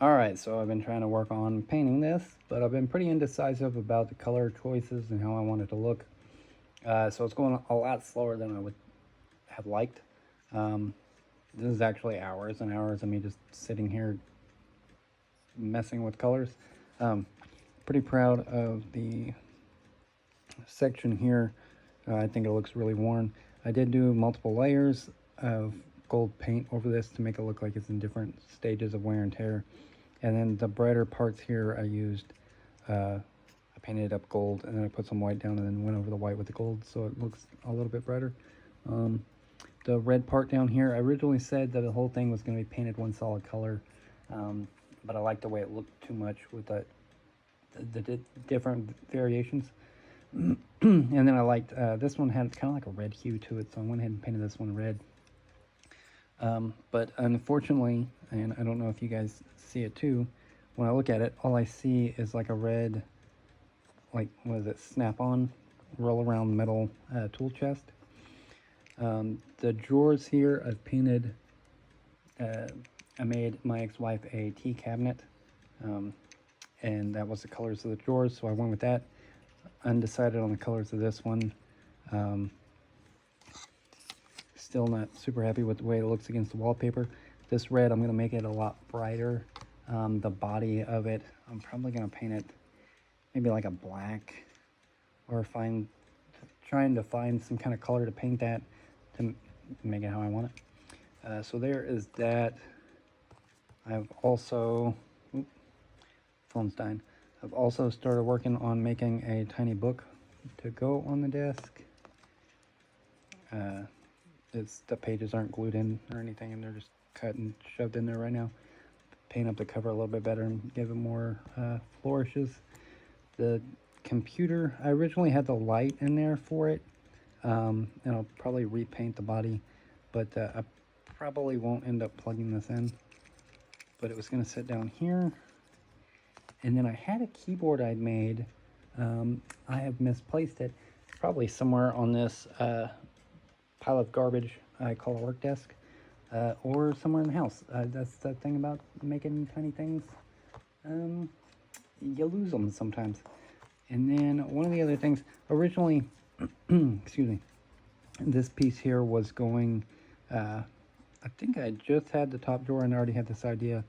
Alright, so I've been trying to work on painting this, but I've been pretty indecisive about the color choices and how I want it to look. So it's going a lot slower than I would have liked. This is actually hours and hours of me just sitting here messing with colors. Pretty proud of the section here. I think it looks really worn. I did do multiple layers of gold paint over this to make it look like it's in different stages of wear and tear. And then the brighter parts here I used, I painted up gold and then I put some white down and then went over the white with the gold so it looks a little bit brighter. The red part down here, I originally said that the whole thing was going to be painted one solid color, but I liked the way it looked too much with the different variations. And then I liked, this one had kind of like a red hue to it, so I went ahead and painted this one red. But unfortunately, and I don't know if you guys see it too, when I look at it, all I see is like a red, like, what is it, snap-on, roll-around metal tool chest. The drawers here I've painted, I made my ex-wife a tea cabinet, and that was the colors of the drawers, so I went with that. Undecided on the colors of this one. Still not super happy with the way it looks against the wallpaper. This red, I'm going to make it a lot brighter. The body of it, I'm probably going to paint it maybe like a black, or trying to find some kind of color to paint that to make it how I want it. So there is that. I've also, phone's dying. I've also started working on making a tiny book to go on the desk. The pages aren't glued in or anything, and they're just cut and shoved in there right now. Paint up the cover a little bit better and give it more flourishes. The computer, I originally had the light in there for it, and I'll probably repaint the body, but I probably won't end up plugging this in. But it was going to sit down here. And then I had a keyboard I'd made. I have misplaced it. Probably somewhere on this pile of garbage I call a work desk, or somewhere in the house. That's the thing about making tiny things. You lose them sometimes. And then one of the other things, originally, excuse me, this piece here was going, I think I just had the top drawer and already had this idea,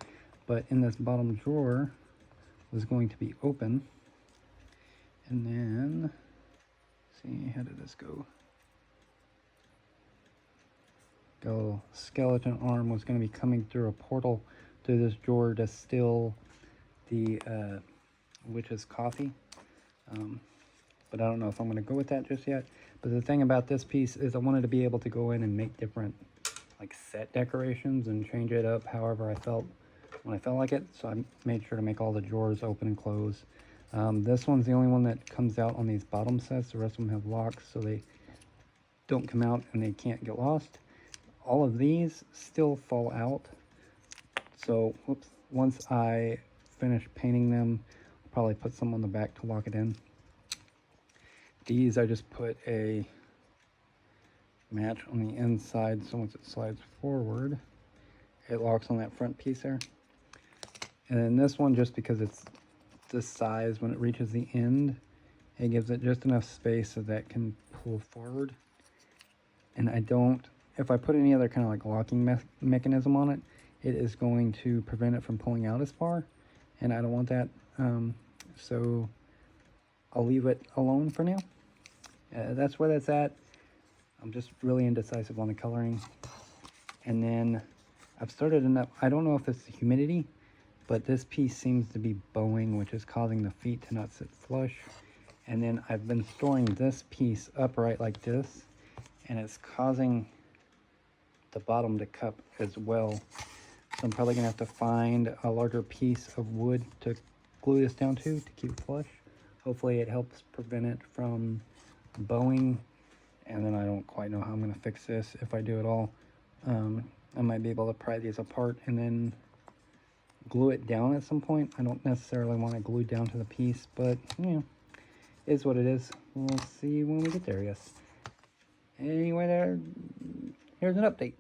but in this bottom drawer was going to be open. And then, see, how did this go? The skeleton arm was going to be coming through a portal through this drawer to still the witch's coffee. But I don't know if I'm going to go with that just yet. But the thing about this piece is I wanted to be able to go in and make different like set decorations and change it up however I felt when I felt like it. So I made sure to make all the drawers open and close. This one's the only one that comes out on these bottom sets. The rest of them have locks so they don't come out and they can't get lost. All of these still fall out. So once I finish painting them, I'll probably put some on the back to lock it in. These I just put a match on the inside, so once it slides forward, it locks on that front piece there. And then this one, just because it's this size, when it reaches the end, it gives it just enough space so that can pull forward. And I don't, if I put any other kind of like locking mechanism on it, it is going to prevent it from pulling out as far, and I don't want that. So I'll leave it alone for now. That's where that's at. I'm just really indecisive on the coloring. And then I've started enough, I don't know if it's the humidity, but this piece seems to be bowing, which is causing the feet to not sit flush. And then I've been storing this piece upright like this, and it's causing the bottom to cup as well. So I'm probably gonna have to find a larger piece of wood to glue this down to keep it flush. Hopefully it helps prevent it from bowing. And then I don't quite know how I'm going to fix this if I do it all. I might be able to pry these apart and then glue it down at some point. I don't necessarily want it glued down to the piece, but you know, it is what it is. We'll see when we get there, I guess. Anyway, here's an update.